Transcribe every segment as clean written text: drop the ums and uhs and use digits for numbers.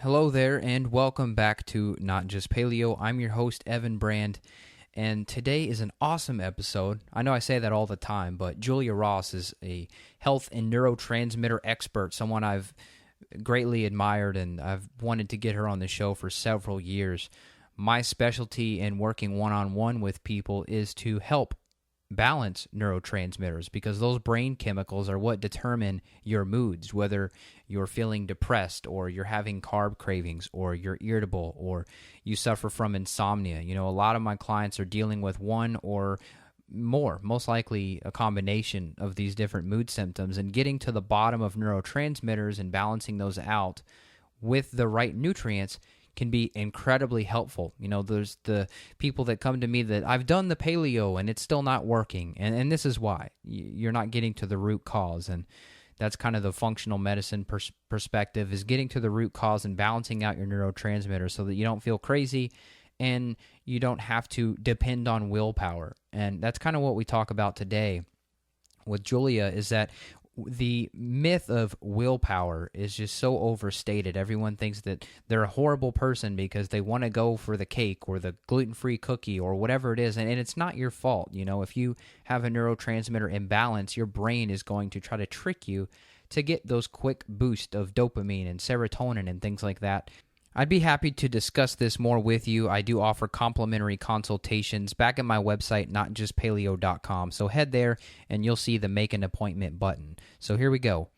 Hello there, and welcome back to Not Just Paleo. I'm your host, Evan Brand, and today is an awesome episode. I know I say that all the time, but Julia Ross is a health and neurotransmitter expert, someone I've greatly admired, and I've wanted to get her on the show for several years. My specialty in working one-on-one with people is to help balance neurotransmitters because those brain chemicals are what determine your moods, whether you're feeling depressed or you're having carb cravings or you're irritable or you suffer from insomnia. You know, a lot of my clients are dealing with one or more, most likely a combination of these different mood symptoms, and getting to the bottom of neurotransmitters and balancing those out with the right nutrients can be incredibly helpful. You know, there's the people that come to me that I've done the paleo and it's still not working. And this is why. You're not getting to the root cause. And that's kind of the functional medicine perspective, is getting to the root cause and balancing out your neurotransmitters so that you don't feel crazy and you don't have to depend on willpower. And that's kind of what we talk about today with Julia, is that the myth of willpower is just so overstated. Everyone thinks that they're a horrible person because they want to go for the cake or the gluten-free cookie or whatever it is, and it's not your fault. You know, if you have a neurotransmitter imbalance, your brain is going to try to trick you to get those quick boosts of dopamine and serotonin and things like that. I'd be happy to discuss this more with you. I do offer complimentary consultations back at my website, notjustpaleo.com. So head there and you'll see the Make an Appointment button. So here we go.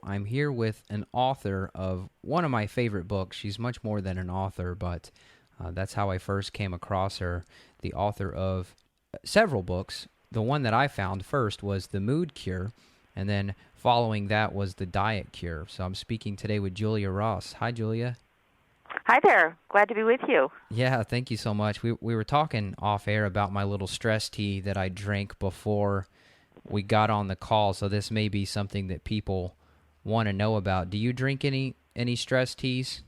I'm here with an author of one of my favorite books. She's much more than an author, but that's how I first came across her. The author of several books. The one that I found first was The Mood Cure, and then following that was The Diet Cure. So I'm speaking today with Julia Ross. Hi, Julia. Hi there. Glad to be with you. Yeah, thank you so much. We were talking off air about my little stress tea that I drank before we got on the call, so this may be something that people want to know about. Do you drink any stress teas?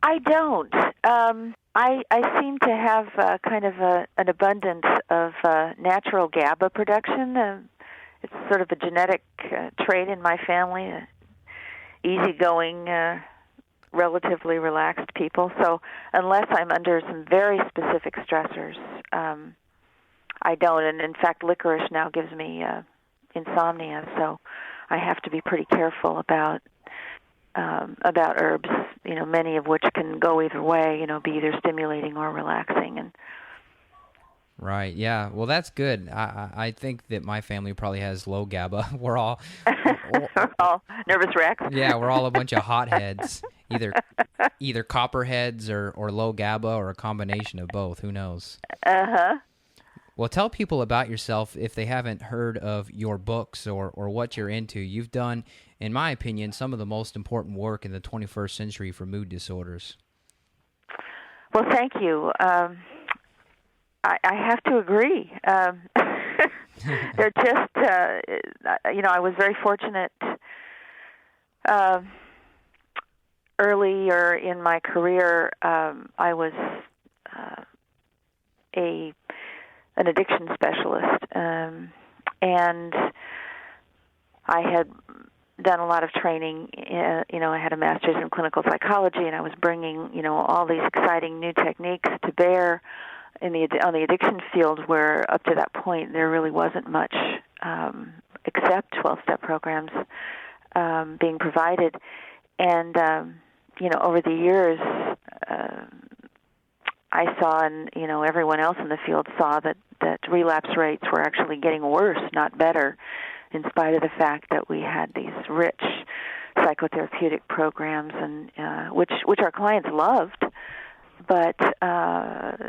I don't. I seem to have kind of an abundance of natural GABA production. It's sort of a genetic trait in my family, easygoing, relatively relaxed people. So unless I'm under some very specific stressors, I don't. And in fact, licorice now gives me insomnia, so I have to be pretty careful about herbs, you know, many of which can go either way, you know, be either stimulating or relaxing. And Right, yeah. Well, that's good. I think that my family probably has low GABA. We're all nervous wrecks. Yeah, we're all a bunch of hotheads, either copperheads or low GABA or a combination of both. Who knows? Uh-huh. Well, tell people about yourself if they haven't heard of your books or what you're into. You've done, in my opinion, some of the most important work in the 21st century for mood disorders. Well, thank you. I have to agree. They're just, you know, I was very fortunate earlier in my career. I was an addiction specialist, and I had done a lot of training. You know, I had a master's in clinical psychology, and I was bringing, you know, all these exciting new techniques to bear on the addiction field, where up to that point there really wasn't much except 12-step programs being provided. And you know, over the years, I saw, and you know, everyone else in the field saw that relapse rates were actually getting worse, not better, in spite of the fact that we had these rich psychotherapeutic programs, and which our clients loved. But,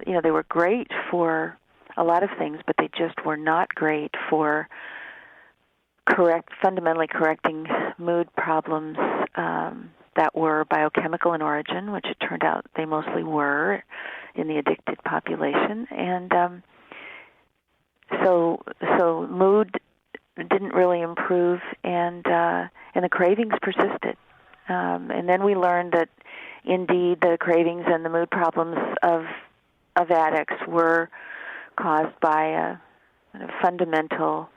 you know, they were great for a lot of things, but they just were not great for fundamentally correcting mood problems that were biochemical in origin, which it turned out they mostly were in the addicted population. And so mood didn't really improve, and the cravings persisted. And then we learned that indeed the cravings and the mood problems of addicts were caused by a fundamental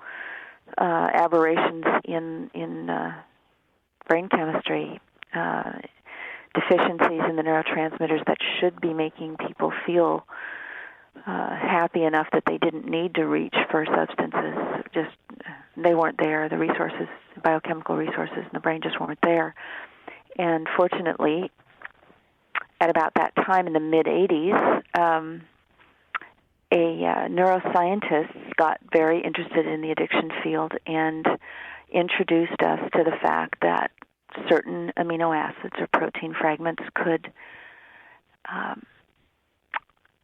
aberrations in brain chemistry, deficiencies in the neurotransmitters that should be making people feel happy enough that they didn't need to reach for substances. Just they weren't there. The resources, biochemical resources in the brain just weren't there. And fortunately, at about that time in the mid-'80s, a neuroscientist got very interested in the addiction field and introduced us to the fact that certain amino acids or protein fragments could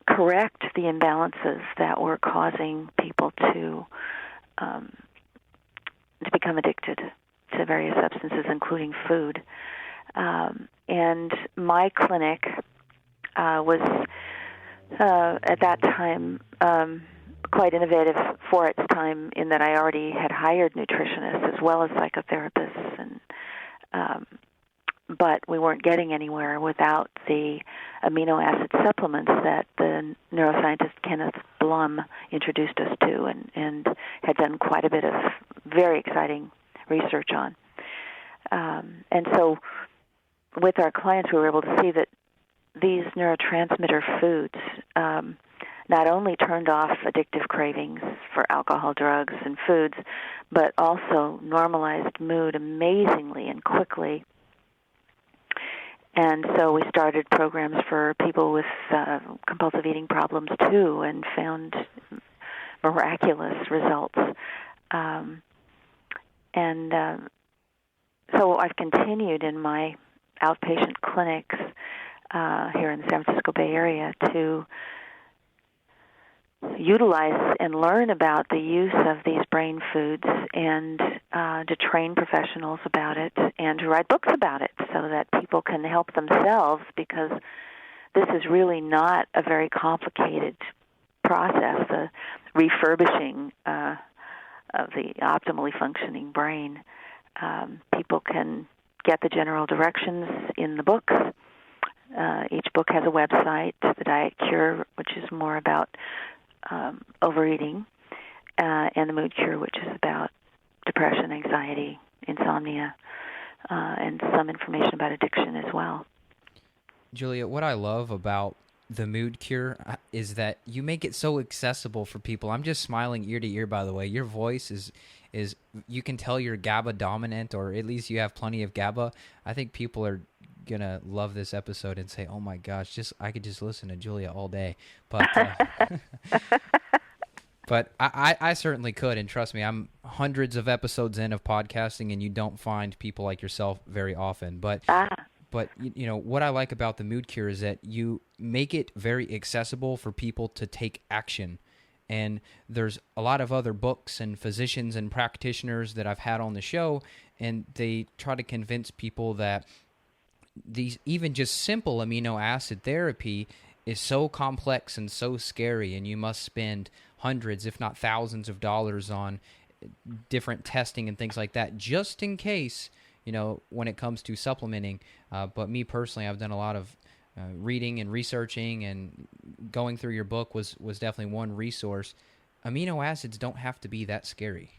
correct the imbalances that were causing people to become addicted to various substances, including food. And my clinic was at that time quite innovative for its time, in that I already had hired nutritionists as well as psychotherapists, and but we weren't getting anywhere without the amino acid supplements that the neuroscientist Kenneth Blum introduced us to and had done quite a bit of very exciting research on. And so with our clients, we were able to see that these neurotransmitter foods not only turned off addictive cravings for alcohol, drugs, and foods, but also normalized mood amazingly and quickly. And so we started programs for people with compulsive eating problems too, and found miraculous results. So I've continued in my outpatient clinics here in the San Francisco Bay Area to utilize and learn about the use of these brain foods, and to train professionals about it, and to write books about it so that people can help themselves, because this is really not a very complicated process, the refurbishing of the optimally functioning brain. People can get the general directions in the books. Each book has a website, The Diet Cure, which is more about overeating, and The Mood Cure, which is about depression, anxiety, insomnia, and some information about addiction as well. Julia, what I love about The Mood Cure is that you make it so accessible for people. I'm just smiling ear to ear, by the way. Your voice is you can tell you're GABA dominant, or at least you have plenty of GABA. I think people are gonna love this episode and say, "Oh my gosh, I could just listen to Julia all day." But but I certainly could, and trust me, I'm hundreds of episodes in of podcasting, and you don't find people like yourself very often. But you know what I like about The Mood Cure is that you make it very accessible for people to take action. And there's a lot of other books and physicians and practitioners that I've had on the show, and they try to convince people that these even just simple amino acid therapy is so complex and so scary, and you must spend hundreds, if not thousands of dollars on different testing and things like that, just in case, you know, when it comes to supplementing. But me personally, I've done a lot of reading and researching, and going through your book was definitely one resource. Amino acids don't have to be that scary.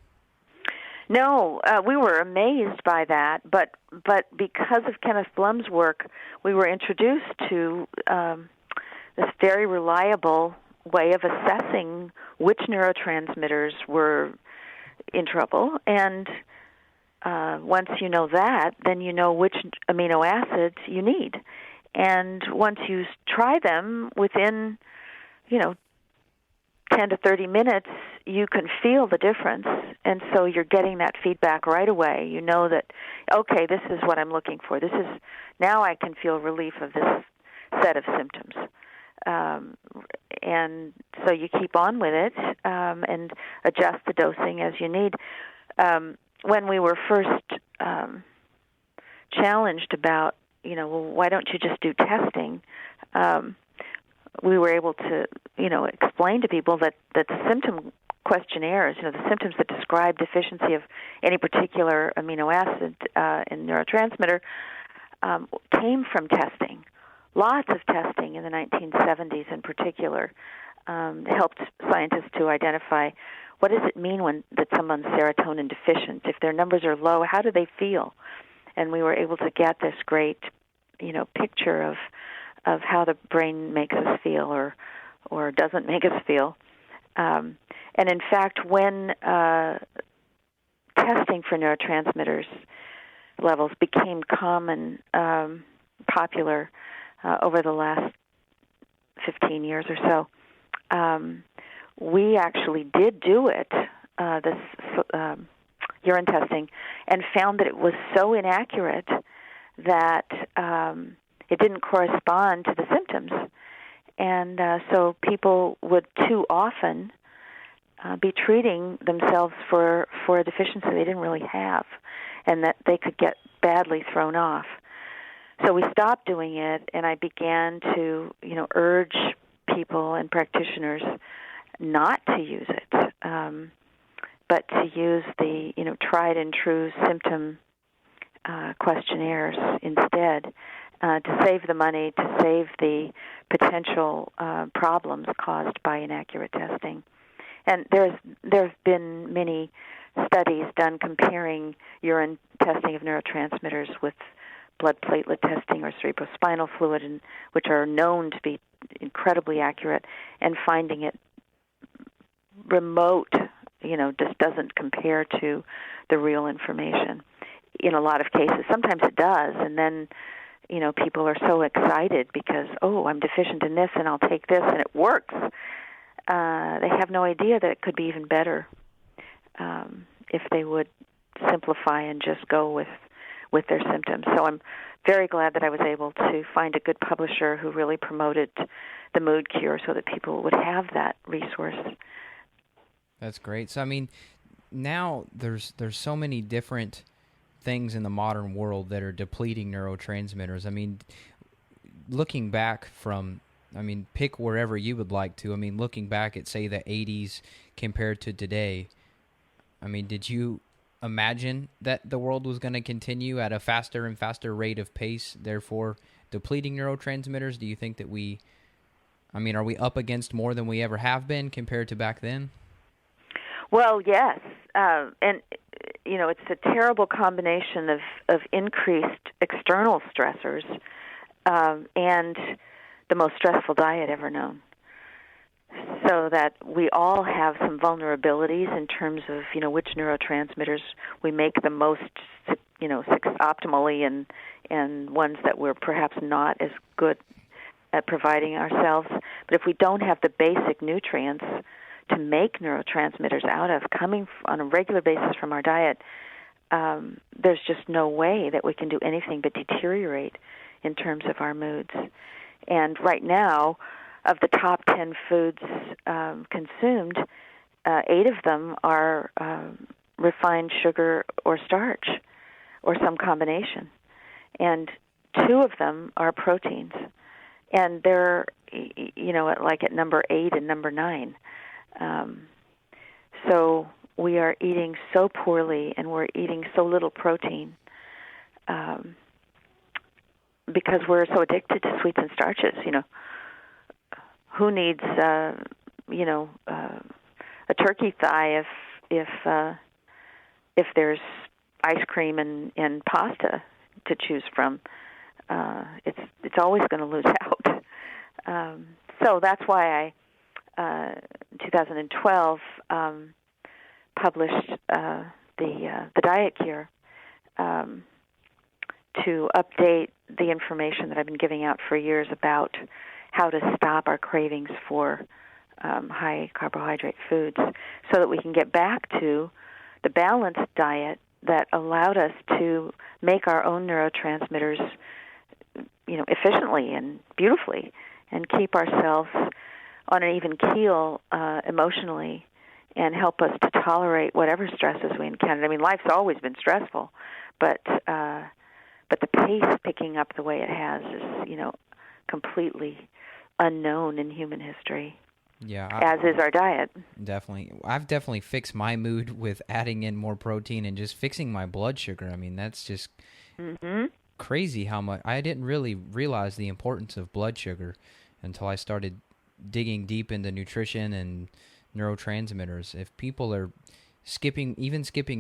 No, we were amazed by that, but because of Kenneth Blum's work, we were introduced to this very reliable way of assessing which neurotransmitters were in trouble, and once you know that, then you know which amino acids you need. And once you try them, within, 10 to 30 minutes, you can feel the difference. And so you're getting that feedback right away. You know that, okay, this is what I'm looking for. Now I can feel relief of this set of symptoms. And so you keep on with it and adjust the dosing as you need. When we were first challenged about, well, why don't you just do testing? We were able to, explain to people that the symptom questionnaires, the symptoms that describe deficiency of any particular amino acid and neurotransmitter came from testing. Lots of testing in the 1970s in particular helped scientists to identify what does it mean when that someone's serotonin deficient. If their numbers are low, how do they feel? And we were able to get this great, picture of how the brain makes us feel or doesn't make us feel. And in fact, when testing for neurotransmitters levels became popular over the last 15 years or so, we actually did do it, this urine testing, and found that it was so inaccurate that it didn't correspond to the symptoms. And so people would too often be treating themselves for a deficiency they didn't really have, and that they could get badly thrown off. So we stopped doing it, and I began to, urge people and practitioners not to use it, but to use the, tried and true symptom questionnaires instead, to save the money, to save the potential problems caused by inaccurate testing. And there's been many studies done comparing urine testing of neurotransmitters with blood platelet testing or cerebrospinal fluid, which are known to be incredibly accurate, and finding it remote, just doesn't compare to the real information in a lot of cases. Sometimes it does, and then, people are so excited because, I'm deficient in this, and I'll take this, and it works. They have no idea that it could be even better if they would simplify and just go with their symptoms. So I'm very glad that I was able to find a good publisher who really promoted the mood cure so that people would have that resource. That's great. So, now there's so many different things in the modern world that are depleting neurotransmitters. Looking back from, pick wherever you would like to. Looking back at, say, the 80s compared to today, did you imagine that the world was going to continue at a faster and faster rate of pace, therefore depleting neurotransmitters? Do you think that are we up against more than we ever have been compared to back then? Well, yes. And, it's a terrible combination of increased external stressors and the most stressful diet ever known. So that we all have some vulnerabilities in terms of, which neurotransmitters we make the most, optimally and ones that we're perhaps not as good at providing ourselves. But if we don't have the basic nutrients to make neurotransmitters out of coming on a regular basis from our diet, there's just no way that we can do anything but deteriorate in terms of our moods. And right now, of the top 10 foods consumed, 8 of them are refined sugar or starch or some combination. And 2 of them are proteins. And they're, at number 8 and number 9. So we are eating so poorly, and we're eating so little protein because we're so addicted to sweets and starches. Who needs a turkey thigh if there's ice cream and pasta to choose from? It's always going to lose out. So that's why I, in 2012, published the Diet Cure to update the information that I've been giving out for years about how to stop our cravings for high carbohydrate foods so that we can get back to the balanced diet that allowed us to make our own neurotransmitters, efficiently and beautifully, and keep ourselves on an even keel emotionally, and help us to tolerate whatever stresses we encounter. Life's always been stressful, but the pace picking up the way it has is, completely unknown in human history. Yeah, as is our diet. Definitely. I've definitely fixed my mood with adding in more protein and just fixing my blood sugar. That's just crazy how much. I didn't really realize the importance of blood sugar until I started digging deep into nutrition and neurotransmitters. If people are skipping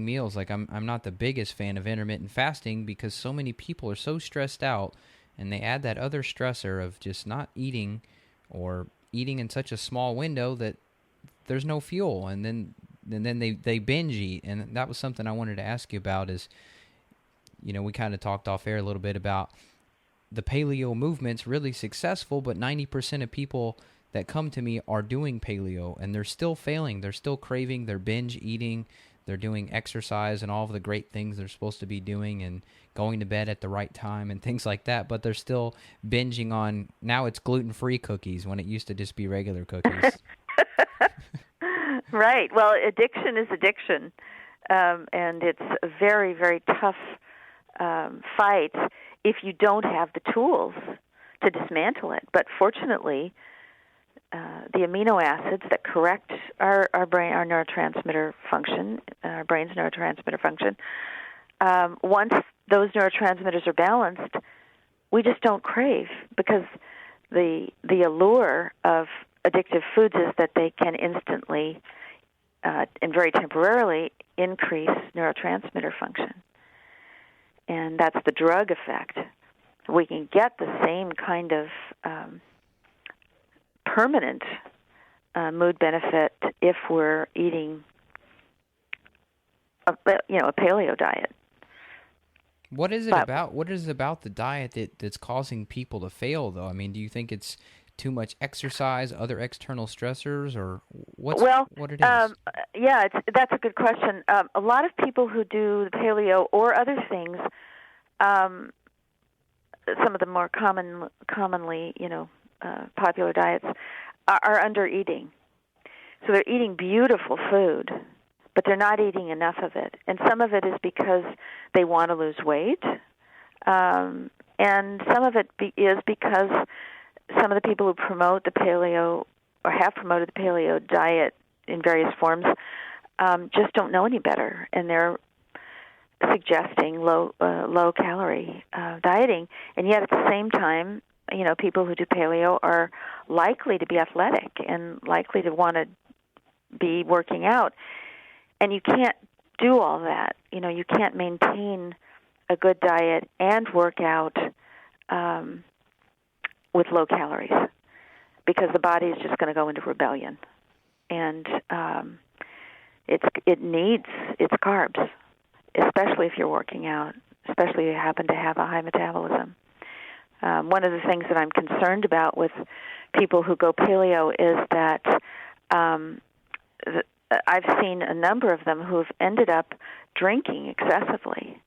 meals, like I'm not the biggest fan of intermittent fasting because so many people are so stressed out, and they add that other stressor of just not eating or eating in such a small window that there's no fuel, and then they binge eat. And that was something I wanted to ask you about is, we kind of talked off air a little bit about the paleo movement's really successful, but 90% of people that come to me are doing paleo, and they're still failing. They're still craving, they're binge eating, they're doing exercise and all of the great things they're supposed to be doing and going to bed at the right time and things like that, but they're still binging on, now it's gluten-free cookies when it used to just be regular cookies. Right. Well, addiction is addiction, and it's a very, very tough fight if you don't have the tools to dismantle it. But fortunately, the amino acids that correct our neurotransmitter function, our brain's neurotransmitter function, once those neurotransmitters are balanced, we just don't crave, because the allure of addictive foods is that they can instantly and very temporarily increase neurotransmitter function. And that's the drug effect. We can get the same kind of permanent mood benefit if we're eating a paleo diet. What is it about? What is it about the diet that's causing people to fail, though? I mean, do you think it's too much exercise, other external stressors, or what it is? That's a good question. A lot of people who do the paleo or other things, some of the more commonly, popular diets, are under eating. So they're eating beautiful food, but they're not eating enough of it. And some of it is because they want to lose weight, and some of it is because some of the people who promote the paleo or have promoted the paleo diet in various forms just don't know any better, and they're suggesting low calorie dieting. And yet at the same time, people who do paleo are likely to be athletic and likely to want to be working out. And you can't do all that. You can't maintain a good diet and work out with low calories, because the body is just going to go into rebellion. And it needs its carbs, especially if you're working out, especially if you happen to have a high metabolism. One of the things that I'm concerned about with people who go paleo is that I've seen a number of them who have ended up drinking excessively.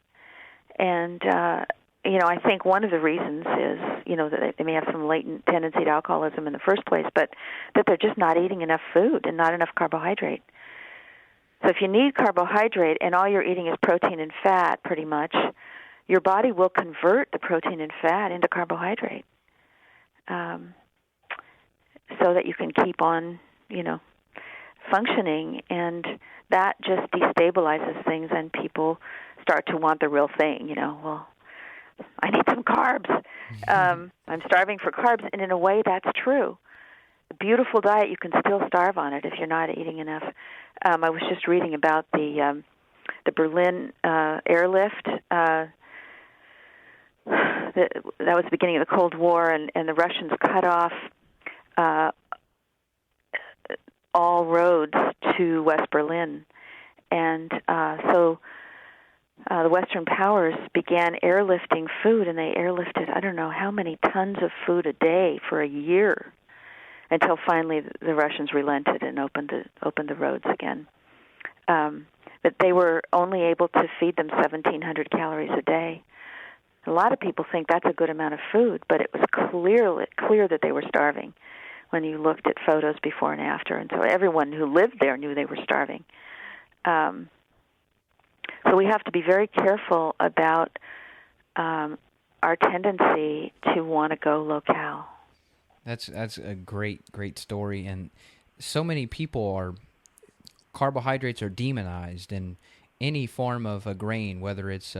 And, I think one of the reasons is, that they may have some latent tendency to alcoholism in the first place, but that they're just not eating enough food and not enough carbohydrate. So if you need carbohydrate and all you're eating is protein and fat, pretty much, your body will convert the protein and fat into carbohydrate, so that you can keep on, functioning. And that just destabilizes things, and people start to want the real thing. Well, I need some carbs. I'm starving for carbs, and in a way, that's true. A beautiful diet, you can still starve on it if you're not eating enough. I was just reading about the Berlin airlift. That was the beginning of the Cold War, and the Russians cut off all roads to West Berlin. And so the Western powers began airlifting food, and they airlifted, I don't know how many tons of food a day for a year, until finally the Russians relented and opened the roads again. But they were only able to feed them 1,700 calories a day. A lot of people think that's a good amount of food, but it was clear that they were starving when you looked at photos before and after. And so everyone who lived there knew they were starving. So we have to be very careful about our tendency to want to go low-cal. That's a great story. And so many people carbohydrates are demonized, and any form of a grain, whether it's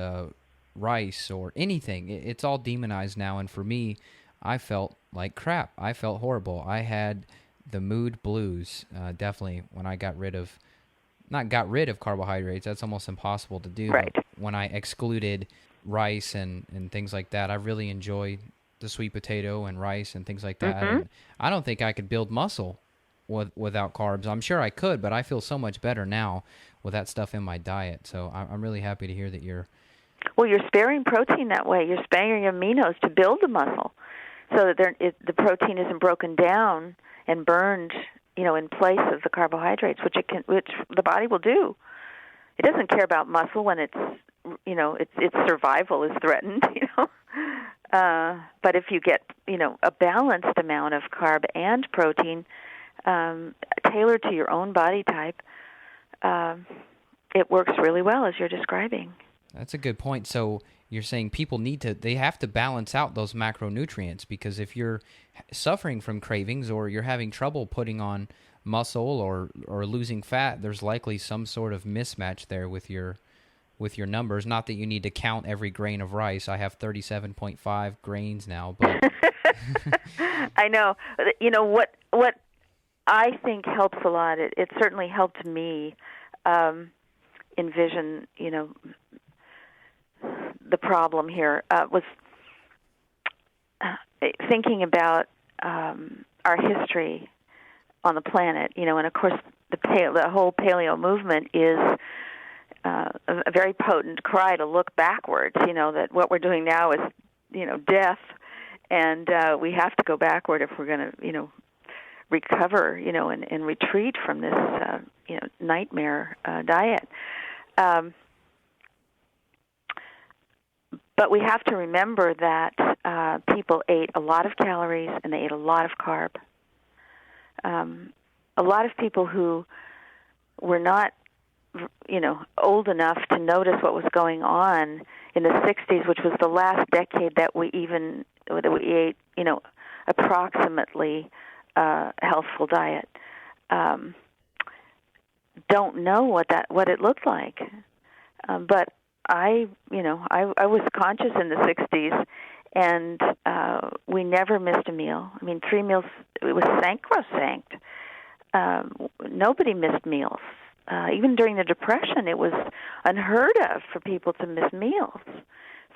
rice or anything, it's all demonized now. And for me, I felt like crap. I felt horrible. I had the mood blues. Definitely when I not got rid of carbohydrates, that's almost impossible to do. Right. But when I excluded rice and things like that, I really enjoyed the sweet potato and rice and things like that. Mm-hmm. And I don't think I could build muscle without carbs. I'm sure I could, but I feel so much better now with that stuff in my diet. So I'm really happy to hear that you're... Well, you're sparing protein that way. You're sparing aminos to build the muscle, so that the protein isn't broken down and burned, in place of the carbohydrates, which the body will do. It doesn't care about muscle when its survival is threatened. But if you get a balanced amount of carb and protein, tailored to your own body type, it works really well as you're describing. That's a good point. So you're saying people they have to balance out those macronutrients, because if you're suffering from cravings or you're having trouble putting on muscle or losing fat, there's likely some sort of mismatch there with your numbers. Not that you need to count every grain of rice. I have 37.5 grains now, but I know. What I think helps a lot. It certainly helped me envision, the problem here was thinking about our history on the planet, and of course the whole paleo movement is a very potent cry to look backwards. That what we're doing now is, death, and we have to go backward if we're going to, recover, and retreat from this, nightmare diet. But we have to remember that people ate a lot of calories and they ate a lot of carb. A lot of people who were not, old enough to notice what was going on in the 60s, which was the last decade that we ate, approximately healthful diet, don't know what it looked like. But I was conscious in the 60s, and we never missed a meal. I mean, 3 meals, it was sacrosanct. Nobody missed meals. Even during the Depression, it was unheard of for people to miss meals.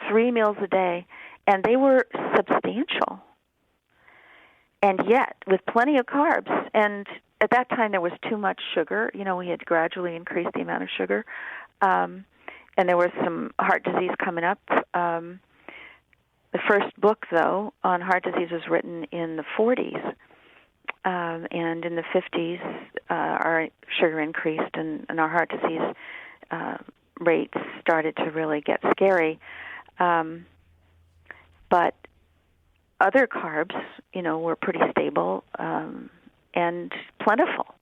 3 meals a day, and they were substantial. And yet, with plenty of carbs, and at that time there was too much sugar. We had gradually increased the amount of sugar. And there was some heart disease coming up. The first book, though, on heart disease was written in the 40s. And in the 50s, our sugar increased and our heart disease rates started to really get scary. But other carbs, were pretty stable and plentiful.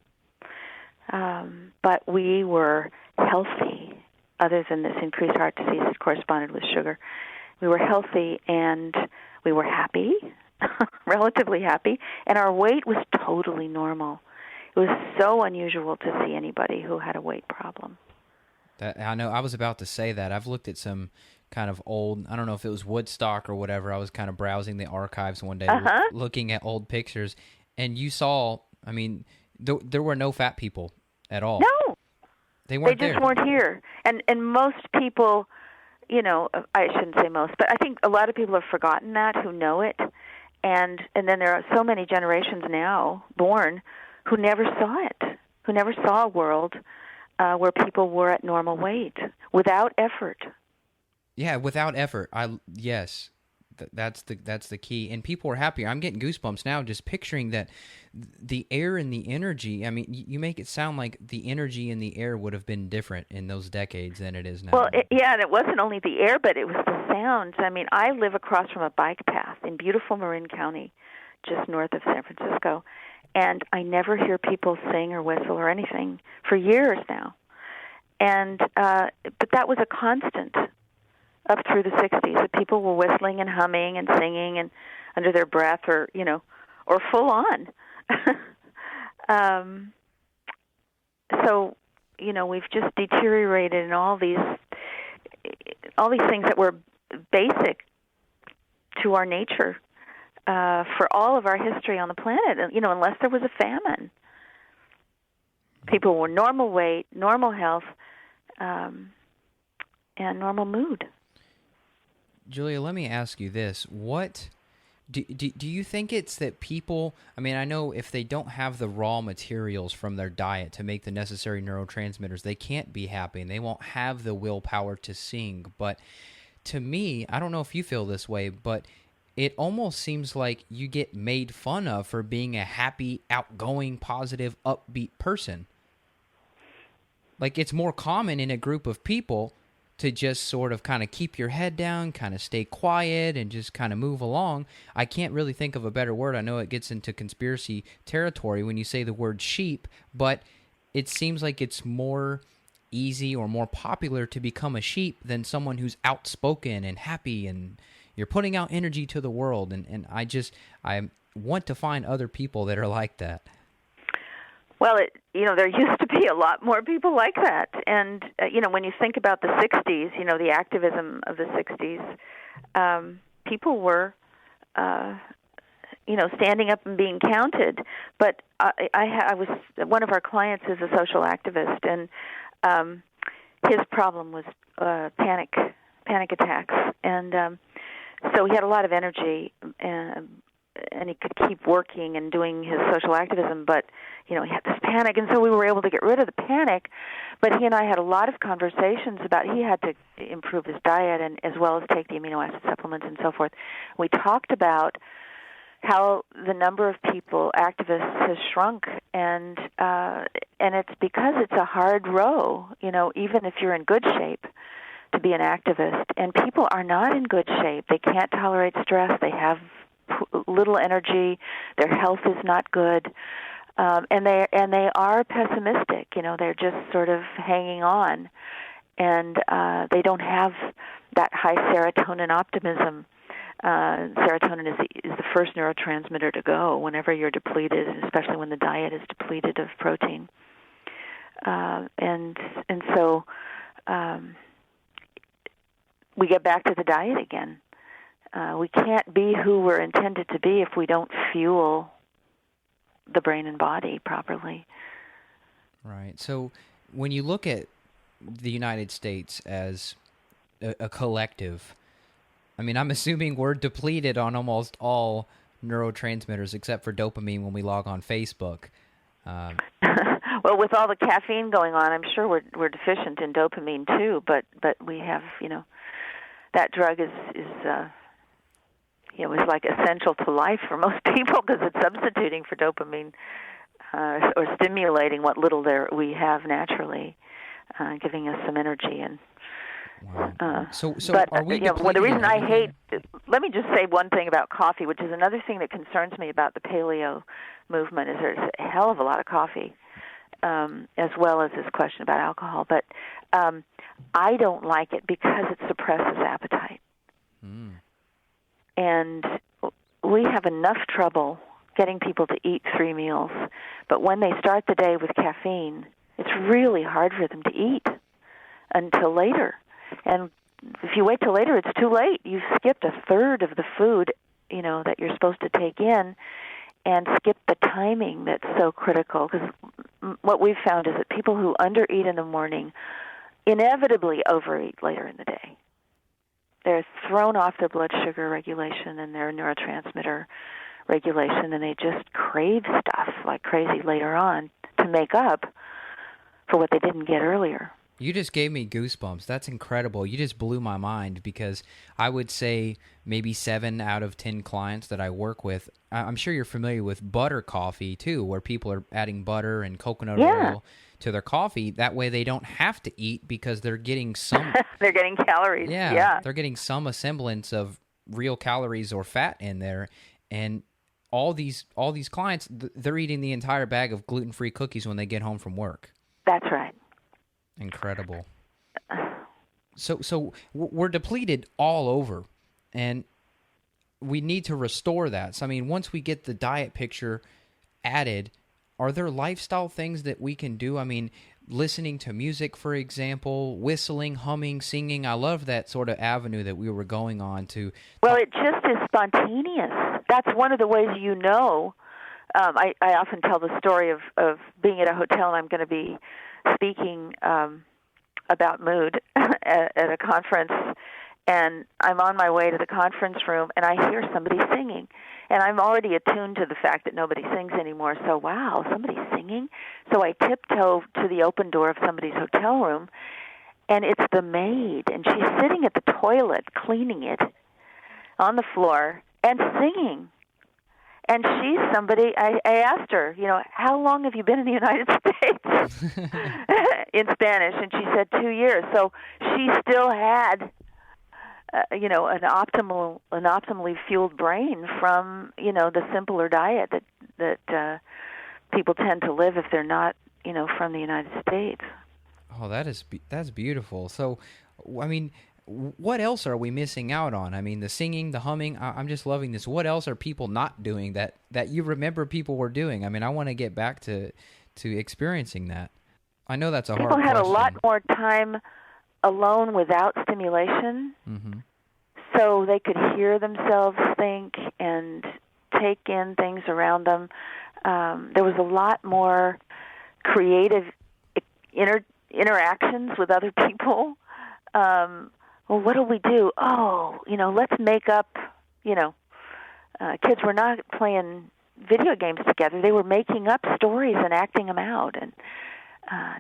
But we were healthy, other than this increased heart disease that corresponded with sugar. We were healthy and we were happy, relatively happy, and our weight was totally normal. It was so unusual to see anybody who had a weight problem. I know. I was about to say that. I've looked at some kind of old, I don't know if it was Woodstock or whatever. I was kind of browsing the archives one day, looking at old pictures, and you saw, I mean, there were no fat people at all. No. They weren't there. They just there. weren't here. And most people, I shouldn't say most, but I think a lot of people have forgotten that, who know it. And then there are so many generations now born who never saw it, who never saw a world where people were at normal weight without effort. Yeah, without effort. Yes. That's the key, and people are happier. I'm getting goosebumps now just picturing that the air and the energy. I mean, you make it sound like the energy in the air would have been different in those decades than it is now. Well, and it wasn't only the air, but it was the sounds. I mean, I live across from a bike path in beautiful Marin County, just north of San Francisco, and I never hear people sing or whistle or anything for years now. And but that was a constant up through the 60s, that people were whistling and humming and singing and under their breath, or full on. So, we've just deteriorated in all these things that were basic to our nature. for all of our history on the planet, unless there was a famine. People were normal weight, normal health, and normal mood. Julia, let me ask you this. What do you think it's that people, I mean, I know if they don't have the raw materials from their diet to make the necessary neurotransmitters, they can't be happy and they won't have the willpower to sing. But to me, I don't know if you feel this way, but it almost seems like you get made fun of for being a happy, outgoing, positive, upbeat person. Like, it's more common in a group of people to just sort of kind of keep your head down, kind of stay quiet, and just kind of move along. I can't really think of a better word. I know it gets into conspiracy territory when you say the word sheep, but it seems like it's more easy or more popular to become a sheep than someone who's outspoken and happy, and you're putting out energy to the world. And I want to find other people that are like that. Well, there used to be a lot more people like that. And, when you think about the 60s, the activism of the 60s, people were, standing up and being counted. But I was, one of our clients is a social activist, and his problem was panic attacks. And so he had a lot of energy, and he could keep working and doing his social activism, but, he had this panic, and so we were able to get rid of the panic, but he and I had a lot of conversations about he had to improve his diet and as well as take the amino acid supplements and so forth. We talked about how the number of people, activists, has shrunk, and it's because it's a hard row, even if you're in good shape, to be an activist, and people are not in good shape. They can't tolerate stress. They have little energy. Their health is not good, and they are pessimistic. They're just sort of hanging on, and they don't have that high serotonin optimism. Serotonin is the first neurotransmitter to go whenever you're depleted, especially when the diet is depleted of protein, and so we get back to the diet again. We can't be who we're intended to be if we don't fuel the brain and body properly. Right. So when you look at the United States as a collective, I mean, I'm assuming we're depleted on almost all neurotransmitters except for dopamine when we log on Facebook. Well, with all the caffeine going on, I'm sure we're deficient in dopamine too. But we have, that drug is like essential to life for most people because it's substituting for dopamine or stimulating what little we have naturally, giving us some energy. And wow. So but, are we? The reason I hate. Let me just say one thing about coffee, which is another thing that concerns me about the paleo movement. Is there's a hell of a lot of coffee, as well as this question about alcohol. But I don't like it because it suppresses appetite. And we have enough trouble getting people to eat 3 meals, but when they start the day with caffeine, it's really hard for them to eat until later. And if you wait till later, it's too late. You've skipped a third of the food, that you're supposed to take in, and skipped the timing that's so critical. Because what we've found is that people who undereat in the morning inevitably overeat later in the day. They're thrown off their blood sugar regulation and their neurotransmitter regulation, and they just crave stuff like crazy later on to make up for what they didn't get earlier. You just gave me goosebumps. That's incredible. You just blew my mind because I would say maybe 7 out of 10 clients that I work with, I'm sure you're familiar with butter coffee too, where people are adding butter and coconut oil to their coffee. That way they don't have to eat because they're getting some... they're getting calories. Yeah. They're getting some semblance of real calories or fat in there. And all these clients, they're eating the entire bag of gluten-free cookies when they get home from work. That's right. Incredible. So we're depleted all over, and we need to restore that. So, I mean, once we get the diet picture added, are there lifestyle things that we can do? I mean, listening to music, for example, whistling, humming, singing. I love that sort of avenue that we were going on to. Well, it just is spontaneous. That's one of the ways you know. I often tell the story of being at a hotel and I'm going to be speaking about mood at a conference, and I'm on my way to the conference room and I hear somebody singing. And I'm already attuned to the fact that nobody sings anymore. So, wow, somebody's singing? So I tiptoe to the open door of somebody's hotel room, and it's the maid, and she's sitting at the toilet cleaning it on the floor and singing. And she's somebody, I asked her, how long have you been in the United States? In Spanish, and she said 2 years. So she still had an optimally fueled brain from, the simpler diet that people tend to live if they're not, from the United States. Oh, that's beautiful. So, I mean, what else are we missing out on? I mean, the singing, the humming, I'm just loving this. What else are people not doing that you remember people were doing? I mean, I want to get back to experiencing that. I know that's a hard question. People had a lot more time alone without stimulation, so they could hear themselves think and take in things around them. There was a lot more creative interactions with other people. Well, what do we do? Oh, let's make up, kids were not playing video games together. They were making up stories and acting them out and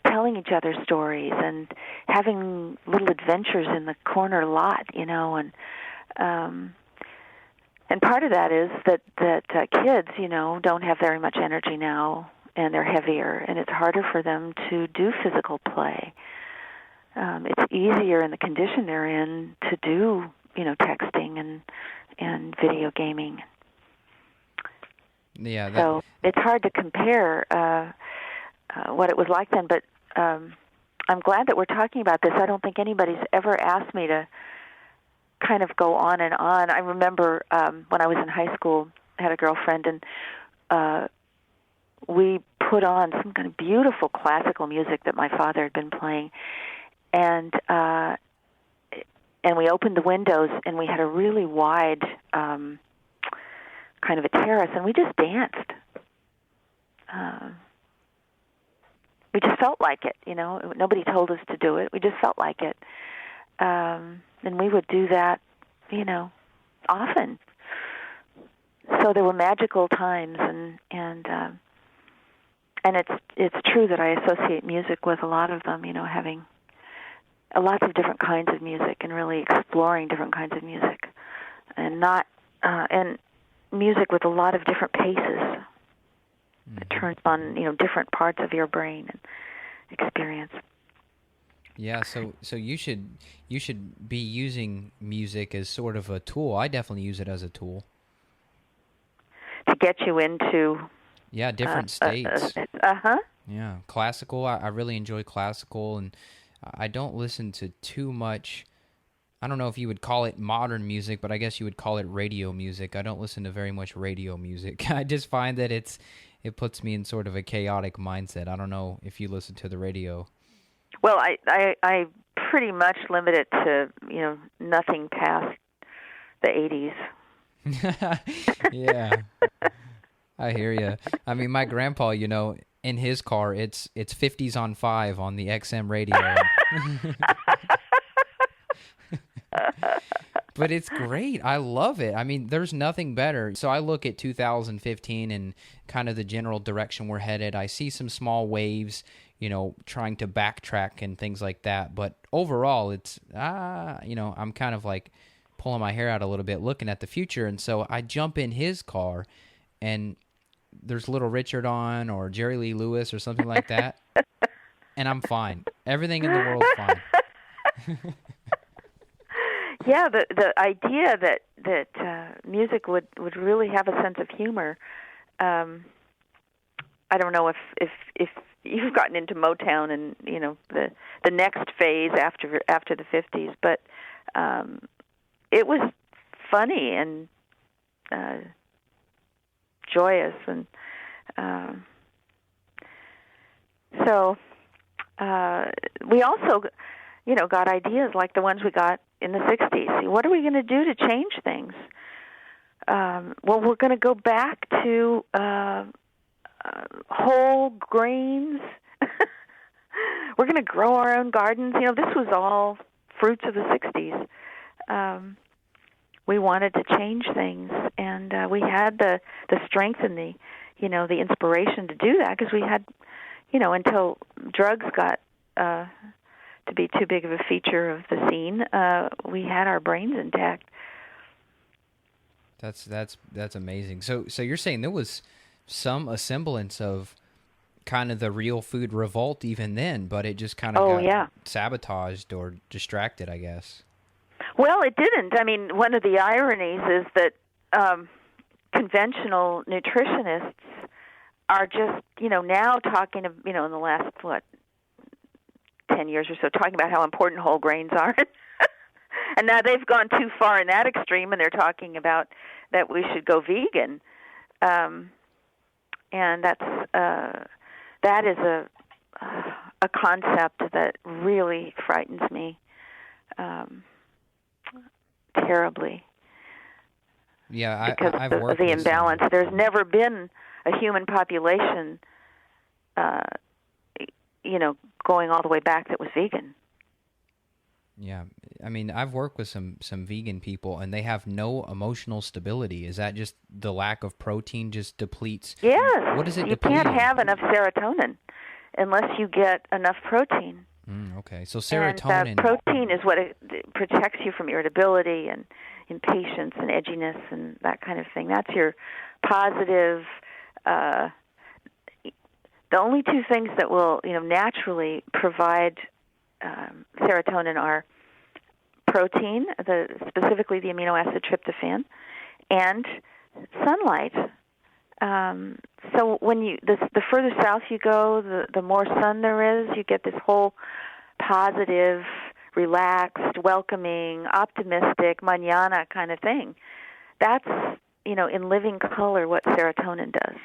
telling each other stories and having little adventures in the corner lot, and part of that is that kids, don't have very much energy now, and they're heavier, and it's harder for them to do physical play. It's easier in the condition they're in to do, texting and video gaming. Yeah. So it's hard to compare what it was like then, but I'm glad that we're talking about this. I don't think anybody's ever asked me to kind of go on and on. I remember when I was in high school, I had a girlfriend, and we put on some kind of beautiful classical music that my father had been playing, and we opened the windows, and we had a really wide kind of a terrace, and we just danced. We just felt like it, Nobody told us to do it. We just felt like it. And we would do that, often. So there were magical times, and it's true that I associate music with a lot of them, having lots of different kinds of music and really exploring different kinds of music, and and music with a lot of different paces. It turns on, different parts of your brain and experience. Yeah, so you should be using music as sort of a tool. I definitely use it as a tool to get you into different states. Yeah, classical. I really enjoy classical, and I don't listen to too much. I don't know if you would call it modern music, but I guess you would call it radio music. I don't listen to very much radio music. I just find that it puts me in sort of a chaotic mindset. I don't know if you listen to the radio. Well, I pretty much limit it to, nothing past the 80s. Yeah. I hear you. I mean, my grandpa, in his car, it's 50s on 5 on the XM radio. But it's great. I love it. I mean, there's nothing better. So I look at 2015 and kind of the general direction we're headed. I see some small waves, trying to backtrack and things like that. But overall, it's, I'm kind of like pulling my hair out a little bit looking at the future. And so I jump in his car and there's Little Richard on or Jerry Lee Lewis or something like that. And I'm fine. Everything in the world's fine. Yeah, the idea that music would really have a sense of humor. I don't know if you've gotten into Motown and the next phase after the 50s, but it was funny and joyous, and So we also, got ideas like the ones we got in the 60s. What are we going to do to change things? Well, we're going to go back to whole grains. We're going to grow our own gardens. This was all fruits of the 60s. We wanted to change things, and we had the strength and the inspiration to do that because we had, until drugs got to be too big of a feature of the scene, we had our brains intact. That's amazing. So you're saying there was a semblance of kind of the real food revolt even then, but it just kind of got sabotaged or distracted, I guess. Well, it didn't. I mean, one of the ironies is that conventional nutritionists are just, now talking, in the last, 10 years or so, talking about how important whole grains are. And now they've gone too far in that extreme, and they're talking about that we should go vegan. And that is a concept that really frightens me terribly. Yeah, because I've of worked the with imbalance. There's never been a human population, going all the way back that was vegan. Yeah, I mean, I've worked with some vegan people, and they have no emotional stability. Is that just the lack of protein just depletes? Yes. What is it You depleting? can't have enough serotonin unless you get enough protein. Okay, so serotonin... And protein is what protects you from irritability and impatience and edginess and that kind of thing. That's your positive... the only two things that will, naturally provide serotonin are protein, specifically the amino acid tryptophan, and sunlight. So when the further south you go, the more sun there is, you get this whole positive, relaxed, welcoming, optimistic, mañana kind of thing. That's, in living color what serotonin does.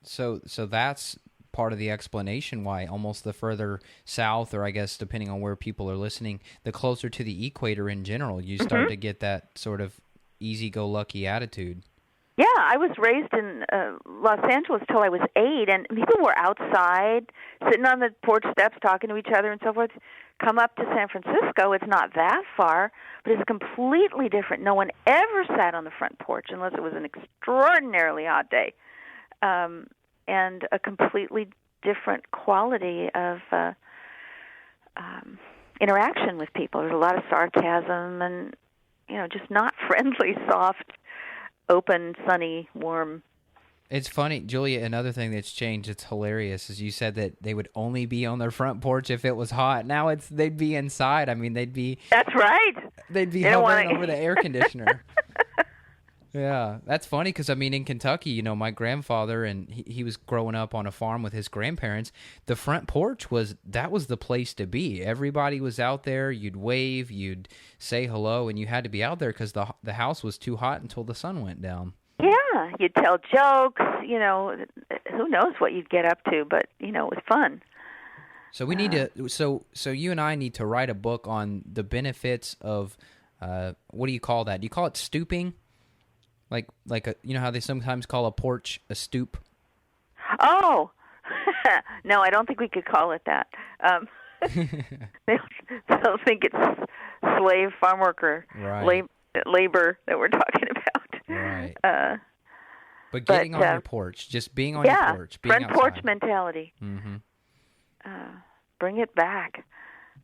So that's part of the explanation why almost the further south, or I guess depending on where people are listening, the closer to the equator in general, you start to get that sort of easy-go-lucky attitude. Yeah, I was raised in Los Angeles till I was 8, and people were outside, sitting on the porch steps, talking to each other and so forth. Come up to San Francisco, it's not that far, but it's completely different. No one ever sat on the front porch unless it was an extraordinarily hot day. And a completely different quality of interaction with people. There's a lot of sarcasm and, just not friendly, soft, open, sunny, warm. It's funny, Julia, another thing that's changed, it's hilarious, is you said that they would only be on their front porch if it was hot. Now they'd be inside. I mean, they'd be... That's right. They'd be hovering over the air conditioner. Yeah, that's funny because, I mean, in Kentucky, my grandfather, and he was growing up on a farm with his grandparents, the front porch was the place to be. Everybody was out there. You'd wave, you'd say hello, and you had to be out there because the house was too hot until the sun went down. Yeah, you'd tell jokes, who knows what you'd get up to, but, it was fun. So we need to, so you and I need to write a book on the benefits of, what do you call that? Do you call it stooping? Like how they sometimes call a porch a stoop? Oh, no, I don't think we could call it that. They'll think it's slave farm worker labor that we're talking about. Right. But getting on your porch, just being on your porch, being front outside. Porch mentality. Mm-hmm. Bring it back.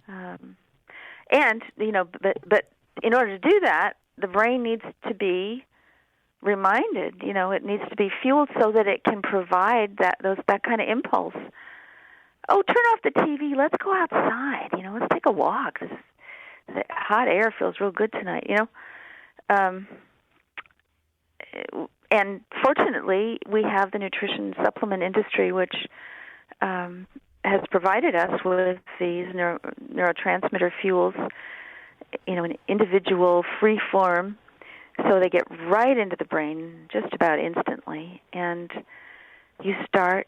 And but in order to do that, the brain needs to be reminded, it needs to be fueled so that it can provide that kind of impulse. Oh, turn off the TV. Let's go outside. Let's take a walk. The hot air feels real good tonight. And fortunately, we have the nutrition supplement industry, which has provided us with these neurotransmitter fuels, in individual free form. So they get right into the brain just about instantly, and you start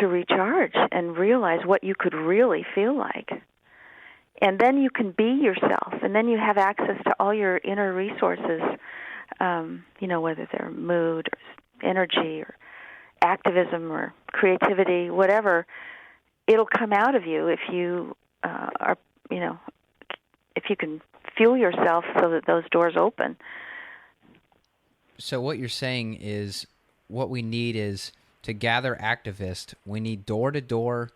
to recharge and realize what you could really feel like. And then you can be yourself, and then you have access to all your inner resources, whether they're mood or energy or activism or creativity, whatever. It'll come out of you if you if you can fuel yourself so that those doors open. So what you're saying is what we need is to gather activists. We need door-to-door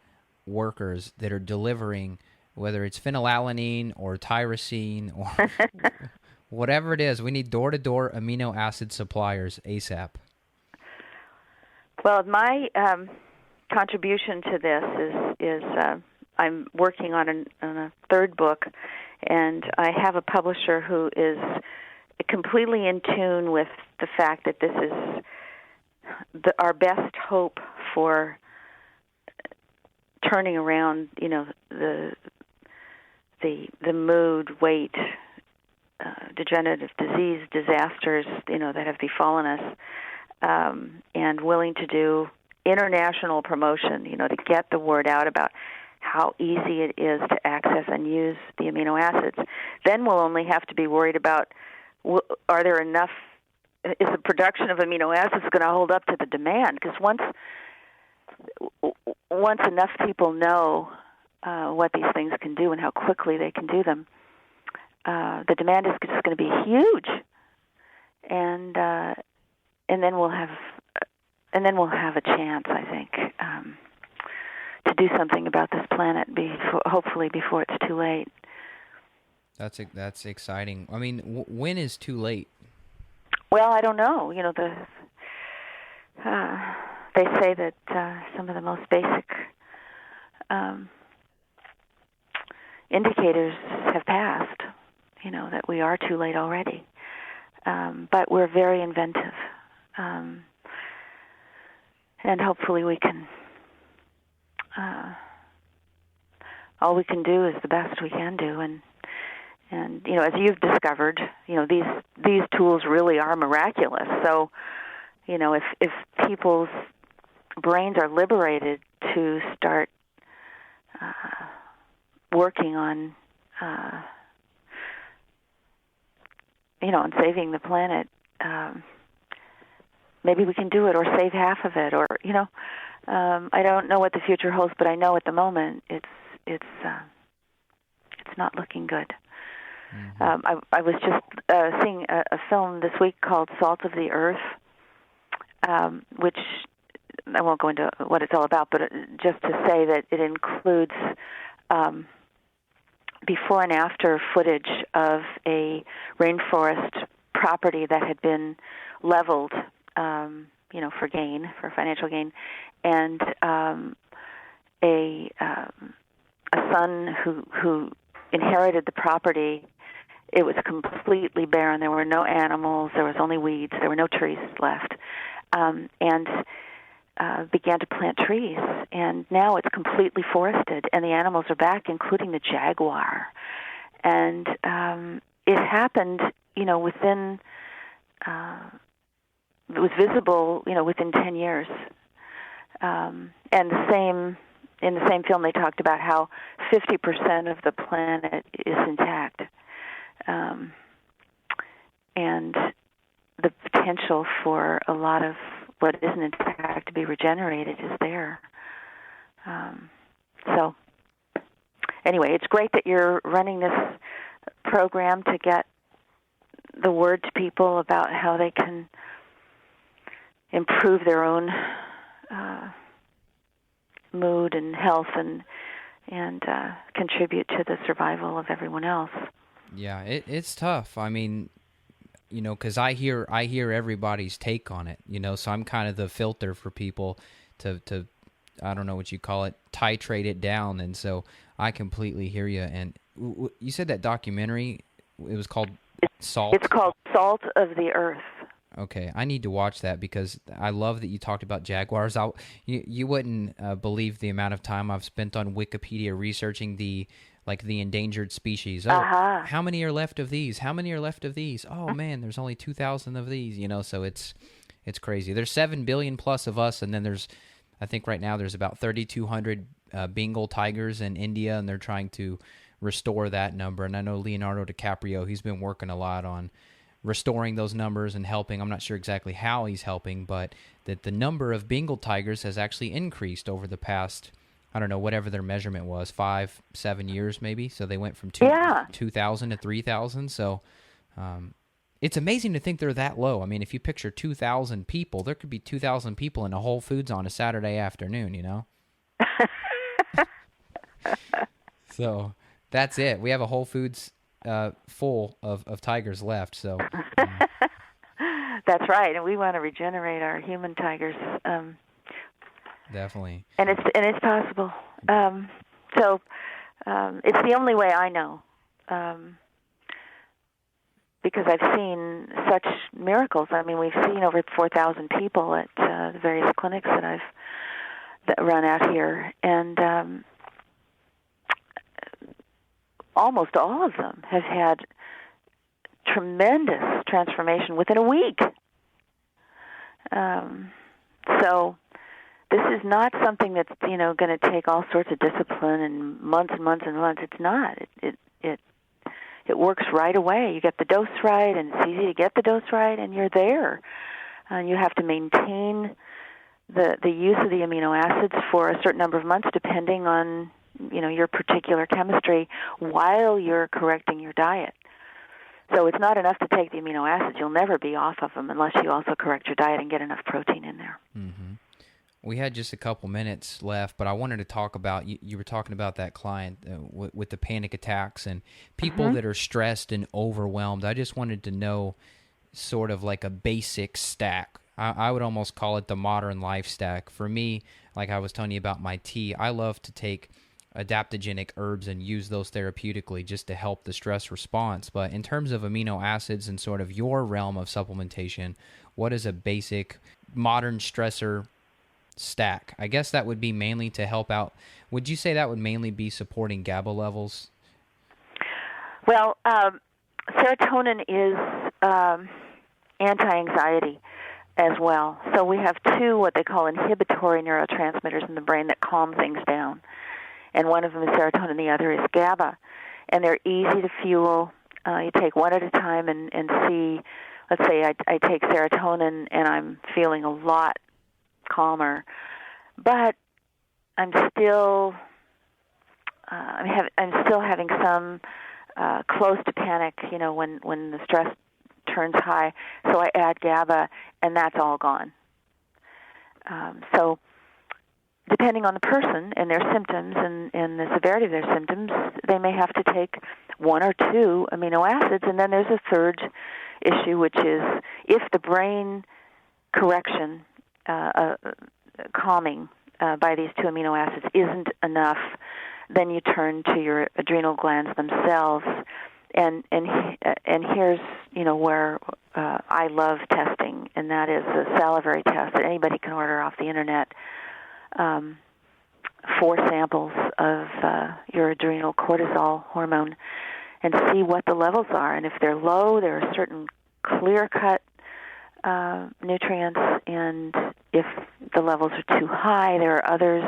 workers that are delivering, whether it's phenylalanine or tyrosine or whatever it is. We need door-to-door amino acid suppliers ASAP. Well, my contribution to this is I'm working on a third book, and I have a publisher who is completely in tune with the fact that this is our best hope for turning around, the mood, weight, degenerative disease disasters, that have befallen us, and willing to do international promotion, to get the word out about how easy it is to access and use the amino acids. Then we'll only have to be worried about, are there enough, is the production of amino acids going to hold up to the demand? Because once enough people know what these things can do and how quickly they can do them, the demand is just going to be huge, and then we'll have a chance, I think, to do something about this planet hopefully before it's too late. That's exciting. I mean, when is too late? Well, I don't know. They say that some of the most basic indicators have passed. That we are too late already. But we're very inventive, and hopefully we can. All we can do is the best we can do, and as you've discovered, these tools really are miraculous. So, if people's brains are liberated to start working on, on saving the planet, maybe we can do it, or save half of it, or I don't know what the future holds, but I know at the moment it's not looking good. Mm-hmm. I was just seeing a film this week called Salt of the Earth, which I won't go into what it's all about, but just to say that it includes before and after footage of a rainforest property that had been leveled, for financial gain, and a son who inherited the property. It was completely barren. There were no animals. There was only weeds. There were no trees left, and began to plant trees. And now it's completely forested, and the animals are back, including the jaguar. And it happened, within. It was visible, within 10 years. And in the same film, they talked about how 50% of the planet is intact. And the potential for a lot of what isn't intact to be regenerated is there. So anyway, it's great that you're running this program to get the word to people about how they can improve their own mood and health and contribute to the survival of everyone else. Yeah, it's tough. I mean, because I hear everybody's take on it, so I'm kind of the filter for people to I don't know what you call it, titrate it down, and so I completely hear you. And you said that documentary, it was called Salt? It's called Salt of the Earth. Okay, I need to watch that because I love that you talked about jaguars. You wouldn't believe the amount of time I've spent on Wikipedia researching the endangered species. Oh, how many are left of these? How many are left of these? Oh man, there's only 2,000 of these. So it's crazy. There's 7 billion plus of us, and then there's I think right now there's about 3,200 Bengal tigers in India, and they're trying to restore that number. And I know Leonardo DiCaprio, he's been working a lot on restoring those numbers and helping. I'm not sure exactly how he's helping, but that the number of Bengal tigers has actually increased over the past, I don't know, whatever their measurement was, 5-7 years maybe. So they went from 2,000 to 3,000. So it's amazing to think they're that low. I mean, if you picture 2,000 people, there could be 2,000 people in a Whole Foods on a Saturday afternoon, you know? So that's it. We have a Whole Foods full of tigers left. So That's right, and we want to regenerate our human tigers. Definitely. And it's possible. So it's the only way I know, because I've seen such miracles. I mean, we've seen over 4,000 people at the various clinics that run out here, and almost all of them have had tremendous transformation within a week. So this is not something that's going to take all sorts of discipline and months and months and months. It's not. It works right away. You get the dose right, and it's easy to get the dose right, and you're there. You have to maintain the use of the amino acids for a certain number of months, depending on your particular chemistry, while you're correcting your diet. So it's not enough to take the amino acids. You'll never be off of them unless you also correct your diet and get enough protein in there. Mm-hmm. We had just a couple minutes left, but I wanted to talk about, you were talking about that client with the panic attacks and people that are stressed and overwhelmed. I just wanted to know sort of like a basic stack. I would almost call it the modern life stack. For me, like I was telling you about my tea, I love to take adaptogenic herbs and use those therapeutically just to help the stress response. But in terms of amino acids and sort of your realm of supplementation, what is a basic modern stressor stack? I guess that would be mainly to help out. Would you say that would mainly be supporting GABA levels? Well, serotonin is anti-anxiety as well. So we have two what they call inhibitory neurotransmitters in the brain that calm things down. And one of them is serotonin, the other is GABA. And they're easy to fuel. You take one at a time and see, let's say I take serotonin and I'm feeling a lot calmer, but I'm still having some close to panic, when the stress turns high. So I add GABA, and that's all gone. So depending on the person and their symptoms and the severity of their symptoms, they may have to take one or two amino acids. And then there's a third issue, which is if the brain correction, calming by these two amino acids isn't enough, then you turn to your adrenal glands themselves. And here's where I love testing, and that is a salivary test that anybody can order off the internet. 4 samples of your adrenal cortisol hormone, and see what the levels are. And if they're low, there are certain clear-cut nutrients, and if the levels are too high, there are others.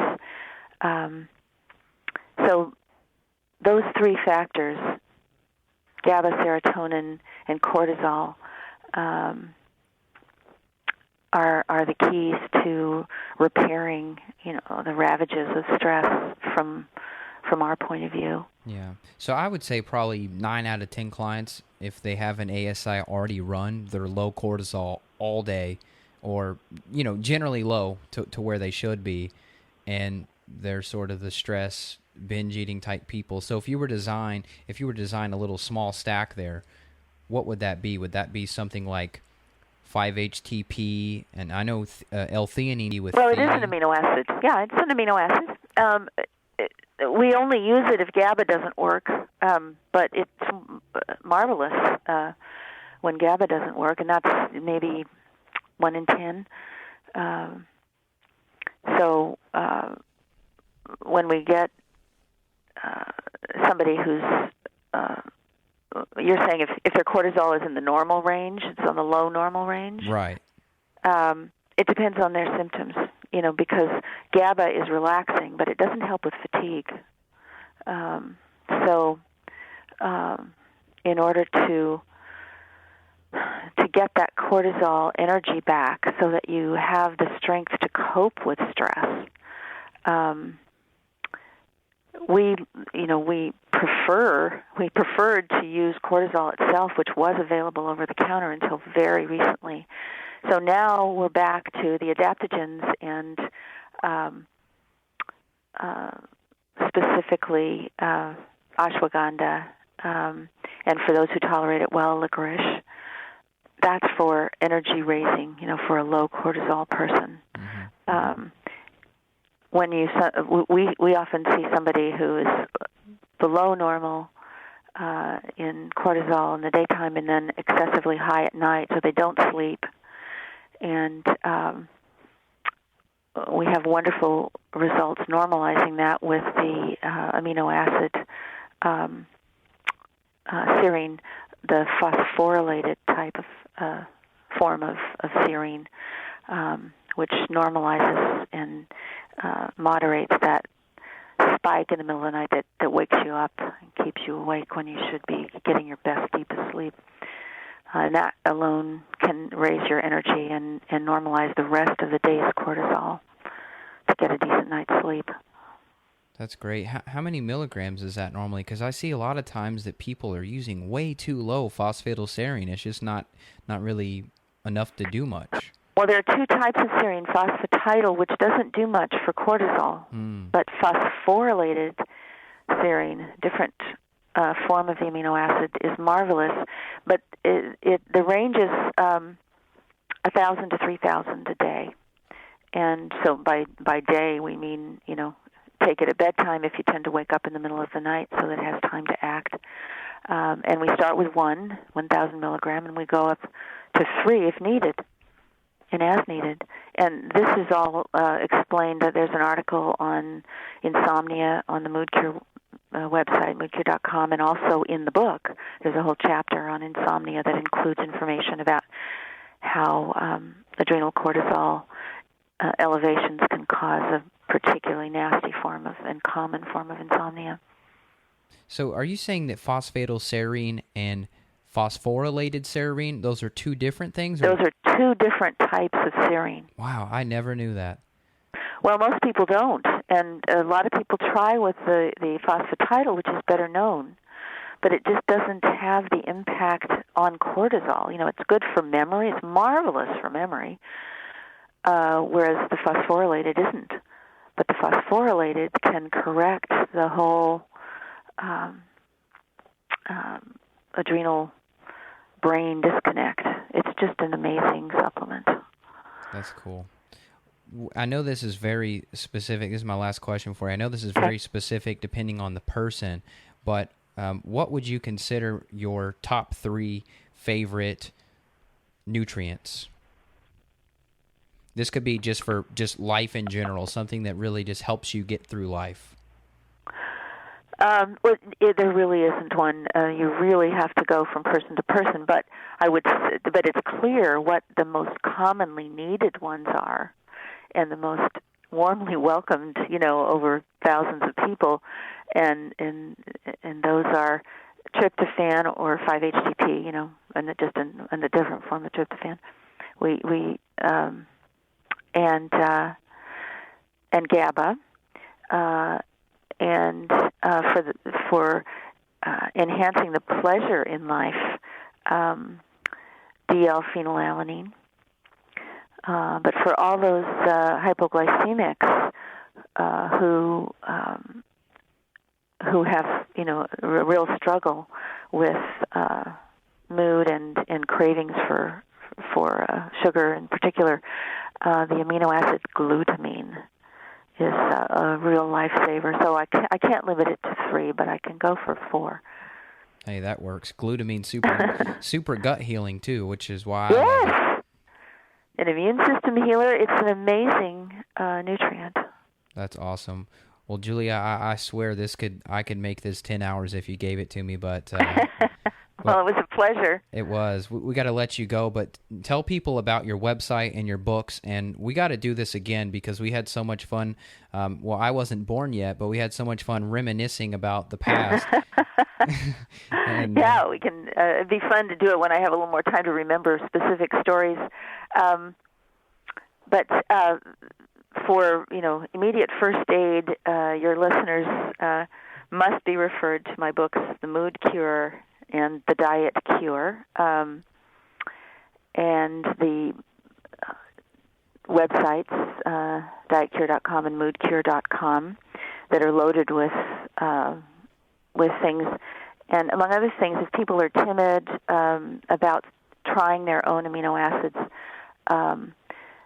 So those 3 factors, GABA, serotonin, and cortisol, are the keys to repairing, the ravages of stress from our point of view. Yeah. So I would say probably 9 out of 10 clients, if they have an ASI already run, they're low cortisol all day, or generally low to where they should be, and they're sort of the stress binge eating type people. So if you were to design a little small stack there, what would that be? Would that be something like 5-HTP, and I know L-theanine with... Well, it is an amino acid. Yeah, it's an amino acid. We only use it if GABA doesn't work, but it's marvelous when GABA doesn't work, and that's maybe 1 in 10. So when we get somebody who's... you're saying if their cortisol is in the normal range, it's on the low normal range? Right. It depends on their symptoms. because GABA is relaxing, but it doesn't help with fatigue. So in order to get that cortisol energy back so that you have the strength to cope with stress, we preferred to use cortisol itself, which was available over the counter until very recently. So now we're back to the adaptogens and specifically ashwagandha, and for those who tolerate it well, licorice. That's for energy raising, for a low cortisol person. When we often see somebody who is below normal in cortisol in the daytime and then excessively high at night, so they don't sleep. And we have wonderful results normalizing that with the amino acid serine, the phosphorylated type of form of serine, which normalizes and moderates that spike in the middle of the night that wakes you up and keeps you awake when you should be getting your best, deepest sleep. And that alone can raise your energy and normalize the rest of the day's cortisol to get a decent night's sleep. That's great. How many milligrams is that normally? Because I see a lot of times that people are using way too low phosphatidylserine. It's just not really enough to do much. Well, there are two types of serine, phosphatidyl, which doesn't do much for cortisol, but phosphorylated serine, different form of the amino acid, is marvelous. But the range is 1,000 to 3,000 a day. And so by day, we mean, take it at bedtime if you tend to wake up in the middle of the night so that it has time to act. And we start with 1,000 milligram, and we go up to 3 if needed and as needed. And this is all explained. There's an article on insomnia on the Mood Cure website, moodcure.com, and also in the book. There's a whole chapter on insomnia that includes information about how adrenal cortisol elevations can cause a particularly nasty form of and common form of insomnia. So are you saying that phosphatidylserine and phosphorylated serine, those are two different things? Those are two different types of serine. Wow, I never knew that. Well, most people don't, and a lot of people try with the phosphatidyl, which is better known, but it just doesn't have the impact on cortisol. It's good for memory. It's marvelous for memory, whereas the phosphorylated isn't. But the phosphorylated can correct the whole adrenal brain disconnect. It's just an amazing supplement. That's cool. I know this is very specific. This is my last question for you. I know this is very specific depending on the person, but what would you consider your top 3 favorite nutrients? This could be just for just life in general, something that really just helps you get through life. There really isn't one. You really have to go from person to person. But it's clear what the most commonly needed ones are, and the most warmly welcomed. Over thousands of people, and those are tryptophan or 5-HTP. And just in a different form of tryptophan. And GABA, and for enhancing the pleasure in life, DL-phenylalanine. But for all those hypoglycemics who have a real struggle with mood and cravings for sugar in particular, the amino acid glutamine is a real lifesaver. So I can't limit it to 3, but I can go for 4. Hey, that works. Glutamine super gut healing too, which is why. Yes, an immune system healer. It's an amazing nutrient. That's awesome. Well, Julia, I swear I could make this 10 hours if you gave it to me, but Well, it was a pleasure. It was. We got to let you go, but tell people about your website and your books, and we got to do this again because we had so much fun. Well, I wasn't born yet, but we had so much fun reminiscing about the past. And, yeah, we can. It'd be fun to do it when I have a little more time to remember specific stories. But for immediate first aid, your listeners must be referred to my books, The Mood Cure and The Diet Cure, and the websites, dietcure.com and moodcure.com, that are loaded with things. And among other things, if people are timid about trying their own amino acids,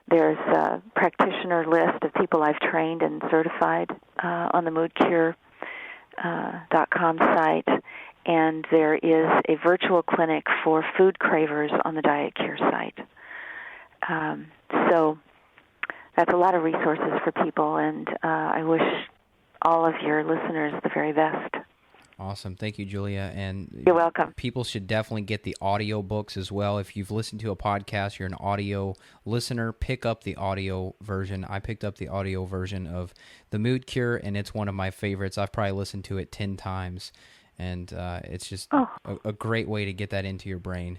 there's a practitioner list of people I've trained and certified on the moodcure.com site. And there is a virtual clinic for food cravers on the Diet Cure site. So that's a lot of resources for people, and I wish all of your listeners the very best. Awesome. Thank you, Julia. And you're welcome. People should definitely get the audio books as well. If you've listened to a podcast, you're an audio listener, pick up the audio version. I picked up the audio version of The Mood Cure, and it's one of my favorites. I've probably listened to it 10 times. And it's just a great way to get that into your brain.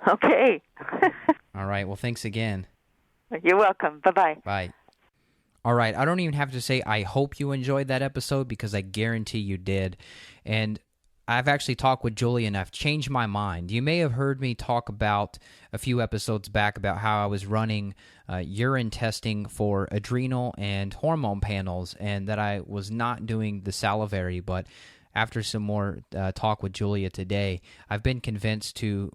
Okay. All right. Well, thanks again. You're welcome. Bye-bye. Bye. All right. I don't even have to say I hope you enjoyed that episode because I guarantee you did. And I've actually talked with Julia and I've changed my mind. You may have heard me talk about a few episodes back about how I was running urine testing for adrenal and hormone panels and that I was not doing the salivary, but after some more talk with Julia today, I've been convinced to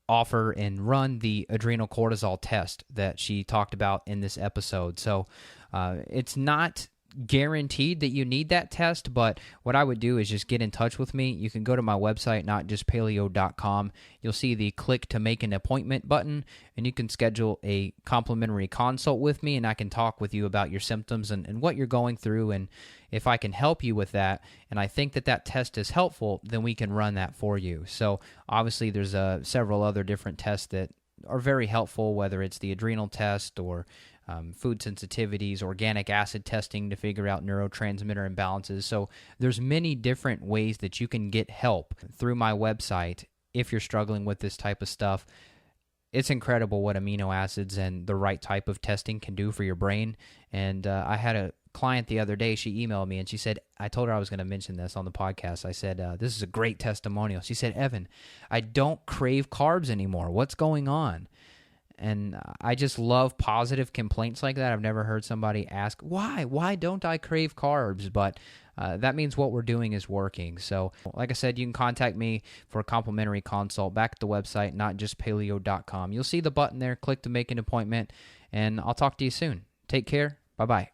offer and run the adrenal cortisol test that she talked about in this episode. So it's not guaranteed that you need that test, but what I would do is just get in touch with me. You can go to my website, notjustpaleo.com. You'll see the click to make an appointment button, and you can schedule a complimentary consult with me, and I can talk with you about your symptoms and what you're going through, and if I can help you with that, and I think that that test is helpful, then we can run that for you. So obviously there's several other different tests that are very helpful, whether it's the adrenal test or food sensitivities, organic acid testing to figure out neurotransmitter imbalances. So there's many different ways that you can get help through my website if you're struggling with this type of stuff. It's incredible what amino acids and the right type of testing can do for your brain. And I had a client the other day, she emailed me and she said, I told her I was going to mention this on the podcast. I said, this is a great testimonial. She said, Evan, I don't crave carbs anymore. What's going on? And I just love positive complaints like that. I've never heard somebody ask, why don't I crave carbs? But that means what we're doing is working. So like I said, you can contact me for a complimentary consult back at the website, notjustpaleo.com. You'll see the button there, click to make an appointment, and I'll talk to you soon. Take care. Bye-bye.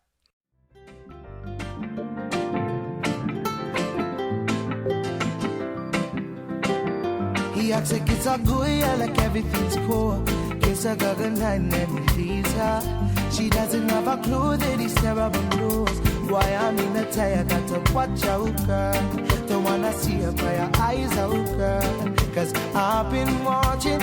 He acts like it's all good, yeah, like everything's cool. Kiss her, got a line and he leaves her. She doesn't have a clue that he's terrible news. Why I'm in a tire, got to watch out, girl. Don't wanna see her cry her eyes out, girl. Cause I've been watching